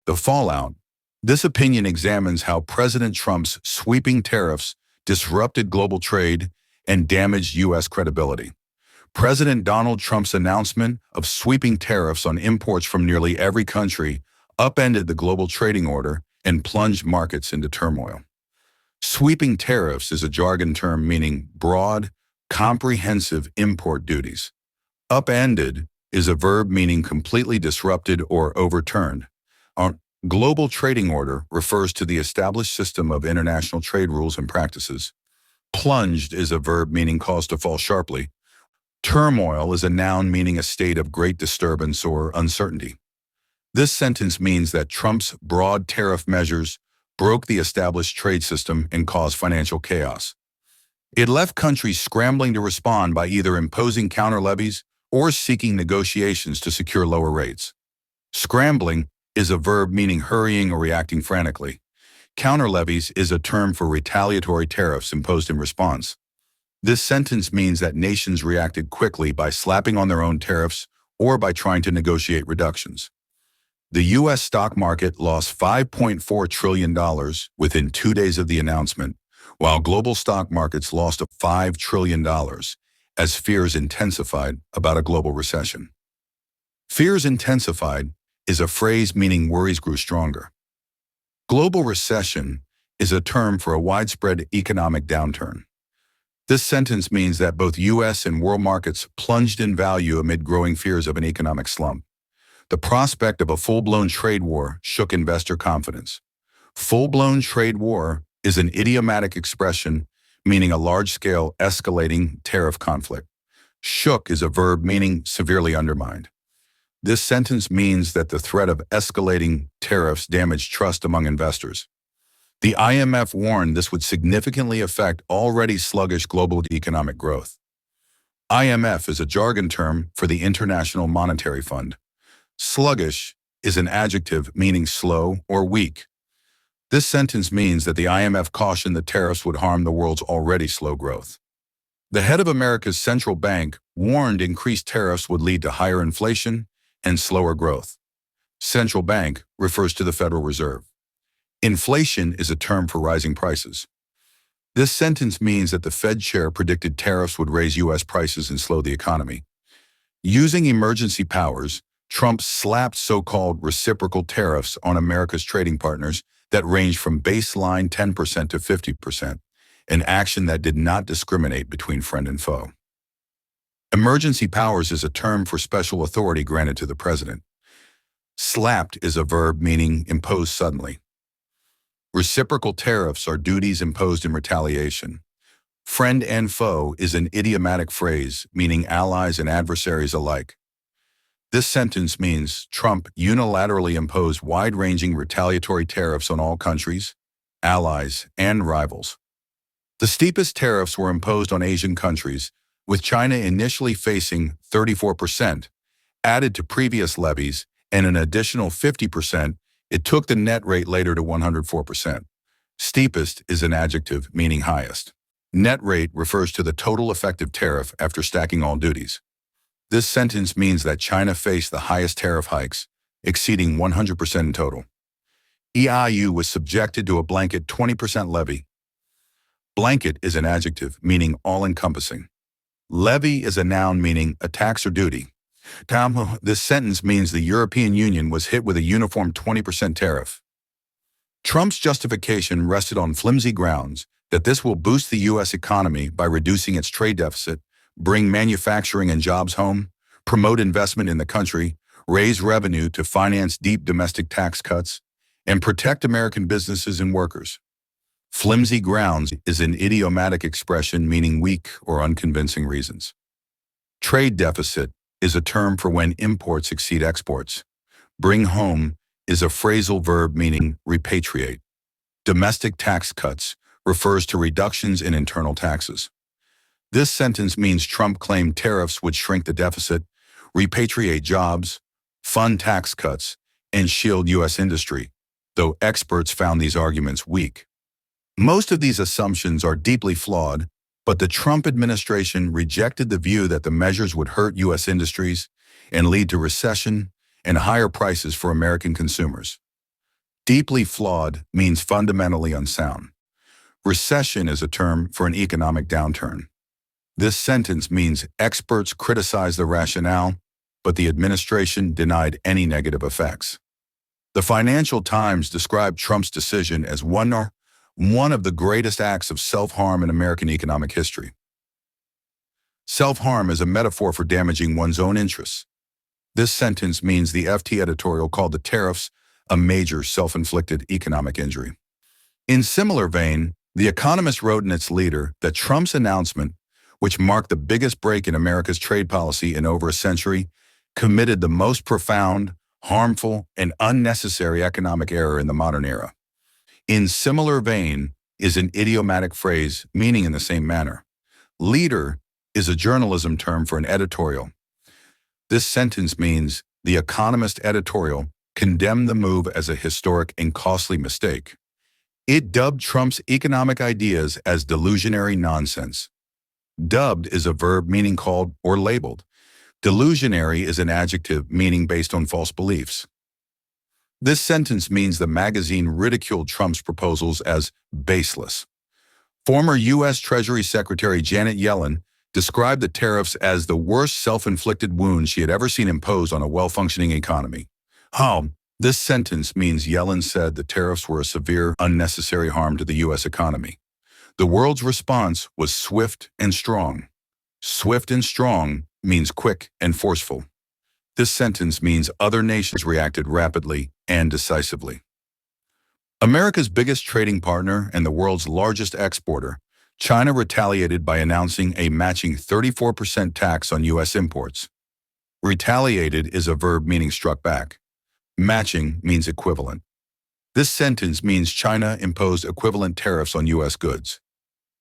The fallout. This opinion examines how President Trump's sweeping tariffs disrupted global trade and damaged U.S. credibility. President Donald Trump's announcement of sweeping tariffs on imports from nearly every country upended the global trading order and plunged markets into turmoil. Sweeping tariffs is a jargon term meaning broad, comprehensive import duties. Upended is a verb meaning completely disrupted or overturned. Our global trading order refers to the established system of international trade rules and practices. Plunged is a verb meaning caused to fall sharply. Turmoil is a noun meaning a state of great disturbance or uncertainty. This sentence means that Trump's broad tariff measures broke the established trade system and caused financial chaos. It left countries scrambling to respond by either imposing counter levies or seeking negotiations to secure lower rates. Scrambling is a verb meaning hurrying or reacting frantically. Counter levies is a term for retaliatory tariffs imposed in response. This sentence means that nations reacted quickly by slapping on their own tariffs or by trying to negotiate reductions. The U.S. stock market lost $5.4 trillion within 2 days of the announcement, while global stock markets lost $5 trillion as fears intensified about a global recession. Fears intensified is a phrase meaning worries grew stronger. Global recession is a term for a widespread economic downturn. This sentence means that both U.S. and world markets plunged in value amid growing fears of an economic slump. The prospect of a full-blown trade war shook investor confidence. Full-blown trade war is an idiomatic expression meaning a large-scale escalating tariff conflict. Shook is a verb meaning severely undermined. This sentence means that the threat of escalating tariffs damaged trust among investors. The IMF warned this would significantly affect already sluggish global economic growth. IMF is a jargon term for the International Monetary Fund. Sluggish is an adjective meaning slow or weak. This sentence means that the IMF cautioned the tariffs would harm the world's already slow growth. The head of America's central bank warned increased tariffs would lead to higher inflation and slower growth. Central bank refers to the Federal Reserve. Inflation is a term for rising prices. This sentence means that the Fed chair predicted tariffs would raise U.S. prices and slow the economy. Using emergency powers, Trump slapped so-called reciprocal tariffs on America's trading partners that ranged from baseline 10% to 50%, an action that did not discriminate between friend and foe. Emergency powers is a term for special authority granted to the president. Slapped is a verb meaning imposed suddenly. Reciprocal tariffs are duties imposed in retaliation. Friend and foe is an idiomatic phrase meaning allies and adversaries alike. This sentence means Trump unilaterally imposed wide-ranging retaliatory tariffs on all countries, allies, and rivals. The steepest tariffs were imposed on Asian countries, with China initially facing 34%, added to previous levies, and an additional 50%. It took the net rate later to 104%. Steepest is an adjective meaning highest. Net rate refers to the total effective tariff after stacking all duties. This sentence means that China faced the highest tariff hikes, exceeding 100% in total. EU was subjected to a blanket 20% levy. Blanket is an adjective meaning all-encompassing. Levy is a noun meaning a tax or duty. This sentence means the European Union was hit with a uniform 20% tariff. Trump's justification rested on flimsy grounds that this will boost the U.S. economy by reducing its trade deficit, bring manufacturing and jobs home, promote investment in the country, raise revenue to finance deep domestic tax cuts, and protect American businesses and workers. Flimsy grounds is an idiomatic expression meaning weak or unconvincing reasons. Trade deficit is a term for when imports exceed exports. Bring home is a phrasal verb meaning repatriate. Domestic tax cuts refers to reductions in internal taxes. This sentence means Trump claimed tariffs would shrink the deficit, repatriate jobs, fund tax cuts, and shield U.S. industry, though experts found these arguments weak. Most of these assumptions are deeply flawed, but the Trump administration rejected the view that the measures would hurt U.S. industries and lead to recession and higher prices for American consumers. Deeply flawed means fundamentally unsound. Recession is a term for an economic downturn. This sentence means experts criticize the rationale, but the administration denied any negative effects. The Financial Times described Trump's decision as one of the greatest acts of self-harm in American economic history. Self-harm is a metaphor for damaging one's own interests. This sentence means the FT editorial called the tariffs a major self-inflicted economic injury. In similar vein, The Economist wrote in its leader that Trump's announcement, which marked the biggest break in America's trade policy in over a century, committed the most profound, harmful, and unnecessary economic error in the modern era. In similar vein is an idiomatic phrase meaning in the same manner. Leader is a journalism term for an editorial. This sentence means The Economist editorial condemned the move as a historic and costly mistake. It dubbed Trump's economic ideas as delusionary nonsense. Dubbed is a verb meaning called or labeled. Delusionary is an adjective meaning based on false beliefs. This sentence means the magazine ridiculed Trump's proposals as baseless. Former U.S. Treasury Secretary Janet Yellen described the tariffs as the worst self-inflicted wound she had ever seen imposed on a well-functioning economy. This sentence means Yellen said the tariffs were a severe, unnecessary harm to the U.S. economy. The world's response was swift and strong. Swift and strong means quick and forceful. This sentence means other nations reacted rapidly and decisively. America's biggest trading partner and the world's largest exporter, China retaliated by announcing a matching 34% tax on U.S. imports. Retaliated is a verb meaning struck back. Matching means equivalent. This sentence means China imposed equivalent tariffs on U.S. goods.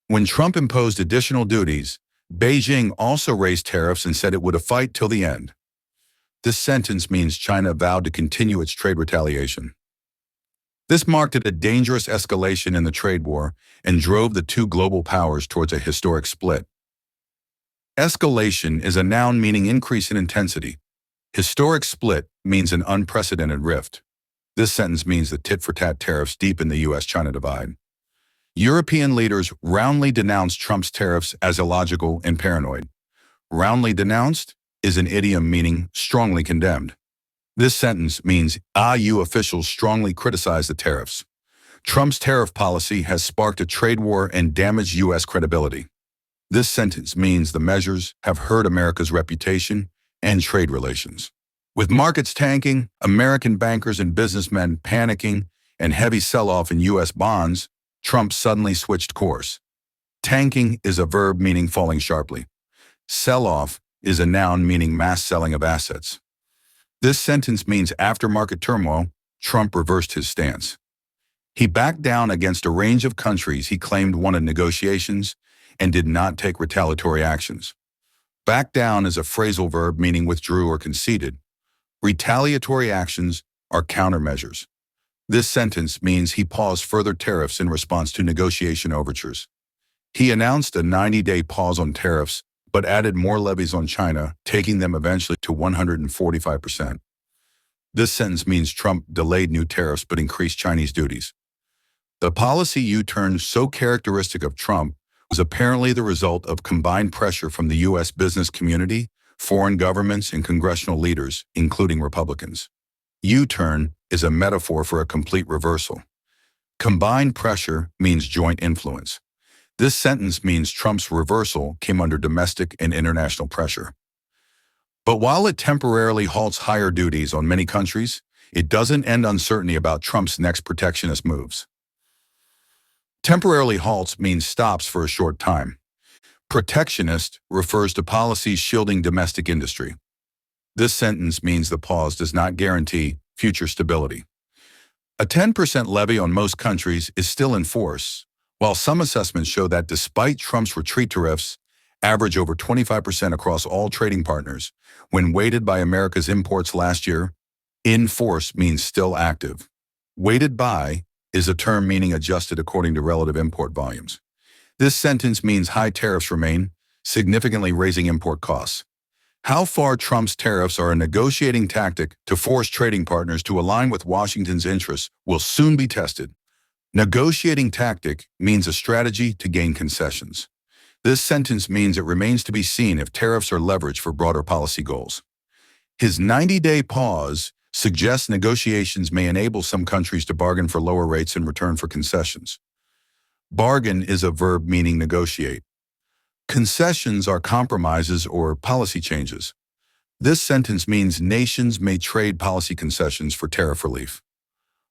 When Trump imposed additional duties, Beijing also raised tariffs and said it would fight till the end. This sentence means China vowed to continue its trade retaliation. This marked a dangerous escalation in the trade war and drove the two global powers towards a historic split. Escalation is a noun meaning increase in intensity. Historic split means an unprecedented rift. This sentence means the tit-for-tat tariffs deepen the U.S.-China divide. European leaders roundly denounced Trump's tariffs as illogical and paranoid. Roundly denounced is an idiom meaning strongly condemned. This sentence means EU officials strongly criticized the tariffs. Trump's tariff policy has sparked a trade war and damaged U.S. credibility. This sentence means the measures have hurt America's reputation and trade relations. With markets tanking, American bankers and businessmen panicking, and heavy sell-off in U.S. bonds, Trump suddenly switched course. Tanking is a verb meaning falling sharply. Sell-off is a noun meaning mass selling of assets. This sentence means after market turmoil, Trump reversed his stance. He backed down against a range of countries he claimed wanted negotiations and did not take retaliatory actions. Back down is a phrasal verb meaning withdrew or conceded. Retaliatory actions are countermeasures. This sentence means he paused further tariffs in response to negotiation overtures. He announced a 90-day pause on tariffs, but added more levies on China, taking them eventually to 145%. This sentence means Trump delayed new tariffs but increased Chinese duties. The policy U-turn so characteristic of Trump was apparently the result of combined pressure from the U.S. business community, foreign governments, and congressional leaders, including Republicans. U-turn is a metaphor for a complete reversal. Combined pressure means joint influence. This sentence means Trump's reversal came under domestic and international pressure. But while it temporarily halts higher duties on many countries, it doesn't end uncertainty about Trump's next protectionist moves. Temporarily halts means stops for a short time. Protectionist refers to policies shielding domestic industry. This sentence means the pause does not guarantee future stability. A 10% levy on most countries is still in force, while some assessments show that despite Trump's retreat tariffs average over 25% across all trading partners, when weighted by America's imports last year, in force means still active. Weighted by is a term meaning adjusted according to relative import volumes. This sentence means high tariffs remain, significantly raising import costs. How far Trump's tariffs are a negotiating tactic to force trading partners to align with Washington's interests will soon be tested. Negotiating tactic means a strategy to gain concessions. This sentence means it remains to be seen if tariffs are leverage for broader policy goals. His 90-day pause suggests negotiations may enable some countries to bargain for lower rates in return for concessions. Bargain is a verb meaning negotiate. Concessions are compromises or policy changes. This sentence means nations may trade policy concessions for tariff relief.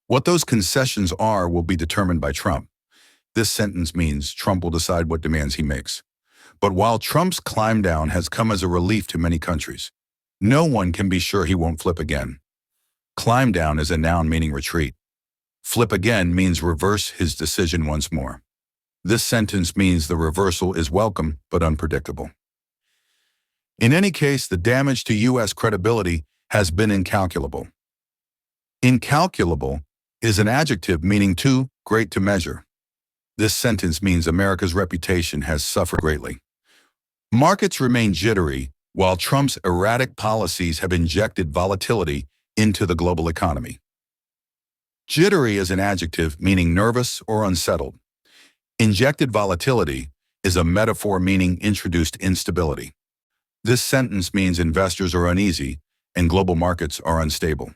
What those concessions are will be determined by Trump. This sentence means Trump will decide what demands he makes. But while Trump's climb down has come as a relief to many countries, no one can be sure he won't flip again. Climb down is a noun meaning retreat. Flip again means reverse his decision once more. This sentence means the reversal is welcome but unpredictable. In any case, the damage to U.S. credibility has been incalculable. Incalculable is an adjective meaning too great to measure. This sentence means America's reputation has suffered greatly. Markets remain jittery, while Trump's erratic policies have injected volatility into the global economy. Jittery is an adjective meaning nervous or unsettled. Injected volatility is a metaphor meaning introduced instability. This sentence means investors are uneasy and global markets are unstable.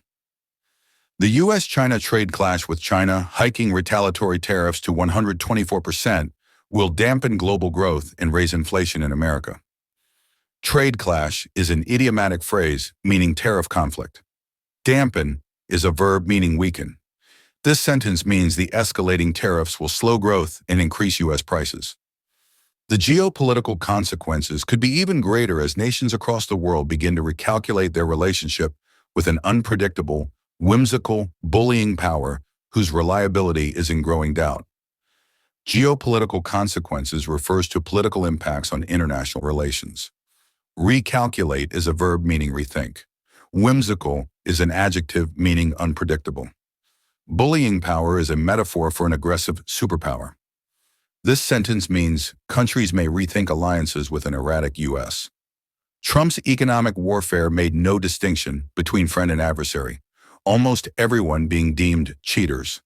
The U.S.-China trade clash, with China hiking retaliatory tariffs to 124%, will dampen global growth and raise inflation in America. Trade clash is an idiomatic phrase meaning tariff conflict. Dampen is a verb meaning weaken. This sentence means the escalating tariffs will slow growth and increase U.S. prices. The geopolitical consequences could be even greater as nations across the world begin to recalculate their relationship with an unpredictable, whimsical, bullying power whose reliability is in growing doubt. Geopolitical consequences refers to political impacts on international relations. Recalculate is a verb meaning rethink. Whimsical is an adjective meaning unpredictable. Bullying power is a metaphor for an aggressive superpower. This sentence means countries may rethink alliances with an erratic U.S. Trump's economic warfare made no distinction between friend and adversary, almost everyone being deemed cheaters.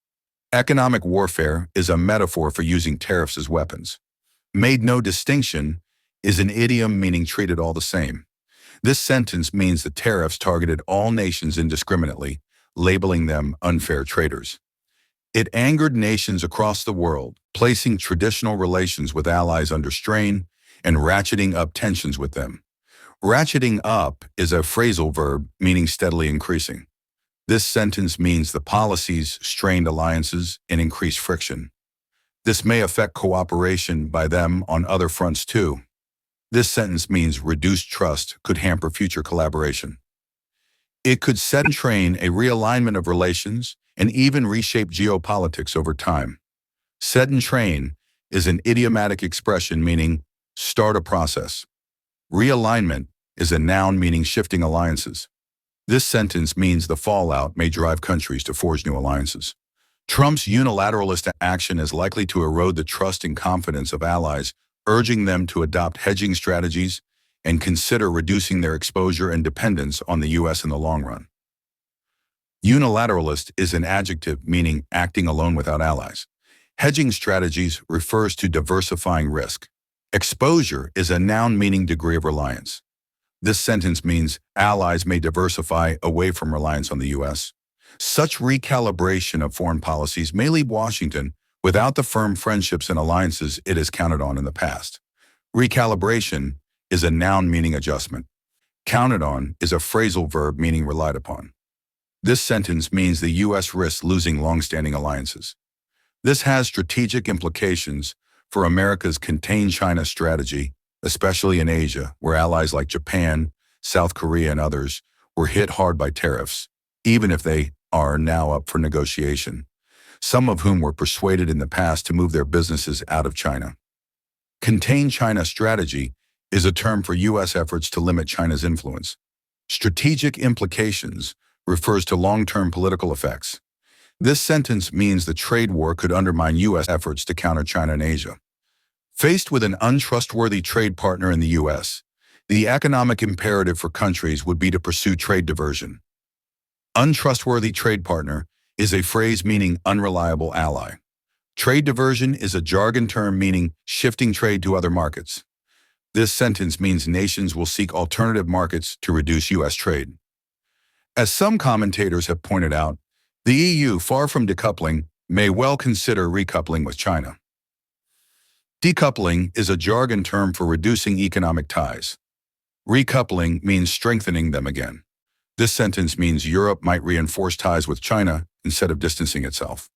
Economic warfare is a metaphor for using tariffs as weapons. Made no distinction is an idiom meaning treated all the same. This sentence means the tariffs targeted all nations indiscriminately, labeling them unfair traders. It angered nations across the world, placing traditional relations with allies under strain and ratcheting up tensions with them. Ratcheting up is a phrasal verb meaning steadily increasing. This sentence means the policies strained alliances and increased friction. This may affect cooperation by them on other fronts too. This sentence means reduced trust could hamper future collaboration. It could set in train a realignment of relations and even reshape geopolitics over time. Set in train is an idiomatic expression meaning start a process. Realignment is a noun meaning shifting alliances. This sentence means the fallout may drive countries to forge new alliances. Trump's unilateralist action is likely to erode the trust and confidence of allies, urging them to adopt hedging strategies and consider reducing their exposure and dependence on the U.S. in the long run. Unilateralist is an adjective meaning acting alone without allies. Hedging strategies refers to diversifying risk. Exposure is a noun meaning degree of reliance. This sentence means allies may diversify away from reliance on the U.S. Such recalibration of foreign policies may leave Washington without the firm friendships and alliances it has counted on in the past. Recalibration is a noun meaning adjustment. Counted on is a phrasal verb meaning relied upon. This sentence means the U.S. risks losing long-standing alliances. This has strategic implications for America's contain China strategy, especially in Asia, where allies like Japan, South Korea, and others were hit hard by tariffs, even if they are now up for negotiation, some of whom were persuaded in the past to move their businesses out of China. Contain China strategy is a term for U.S. efforts to limit China's influence. Strategic implications refers to long-term political effects. This sentence means the trade war could undermine U.S. efforts to counter China in Asia. Faced with an untrustworthy trade partner in the U.S., The economic imperative for countries would be to pursue trade diversion. Untrustworthy trade partner is a phrase meaning unreliable ally. Trade diversion is a jargon term meaning shifting trade to other markets. This sentence means nations will seek alternative markets to reduce U.S. trade. As some commentators have pointed out, the EU, far from decoupling, may well consider recoupling with China. Decoupling is a jargon term for reducing economic ties. Recoupling means strengthening them again. This sentence means Europe might reinforce ties with China instead of distancing itself.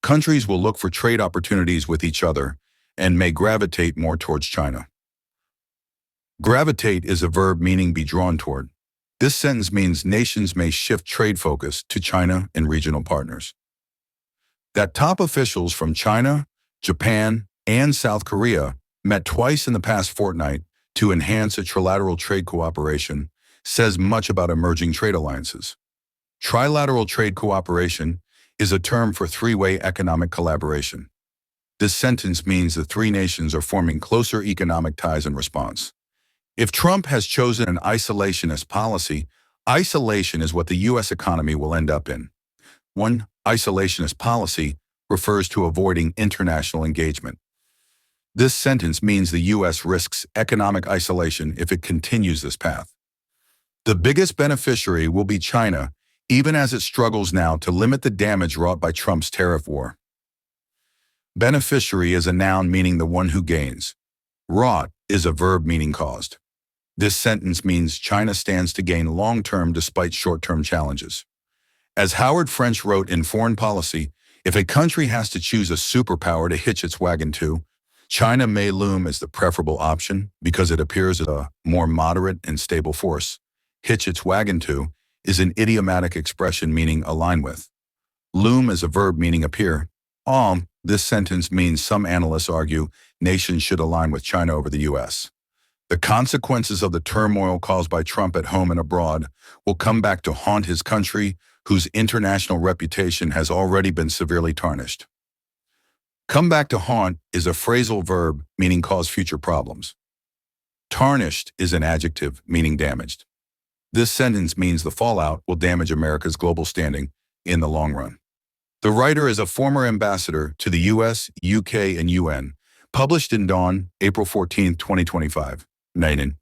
Countries will look for trade opportunities with each other and may gravitate more towards China. Gravitate is a verb meaning be drawn toward. This sentence means nations may shift trade focus to China and regional partners. That top officials from China, Japan, and South Korea met twice in the past fortnight to enhance a trilateral trade cooperation says much about emerging trade alliances. Trilateral trade cooperation is a term for three-way economic collaboration. This sentence means the three nations are forming closer economic ties in response. If Trump has chosen an isolationist policy, isolation is what the U.S. economy will end up in. One isolationist policy refers to avoiding international engagement. This sentence means the U.S. risks economic isolation if it continues this path. The biggest beneficiary will be China, even as it struggles now to limit the damage wrought by Trump's tariff war. Beneficiary is a noun meaning the one who gains. Wrought is a verb meaning caused. This sentence means China stands to gain long-term despite short-term challenges. As Howard French wrote in Foreign Policy, if a country has to choose a superpower to hitch its wagon to, China may loom as the preferable option because it appears as a more moderate and stable force. Hitch its wagon to is an idiomatic expression meaning align with. Loom is a verb meaning appear. This sentence means some analysts argue nations should align with China over the U.S. The consequences of the turmoil caused by Trump at home and abroad will come back to haunt his country, whose international reputation has already been severely tarnished. Come back to haunt is a phrasal verb meaning cause future problems. Tarnished is an adjective meaning damaged. This sentence means the fallout will damage America's global standing in the long run. The writer is a former ambassador to the US, UK, and UN, published in Dawn, April 14, 2025. Nainen.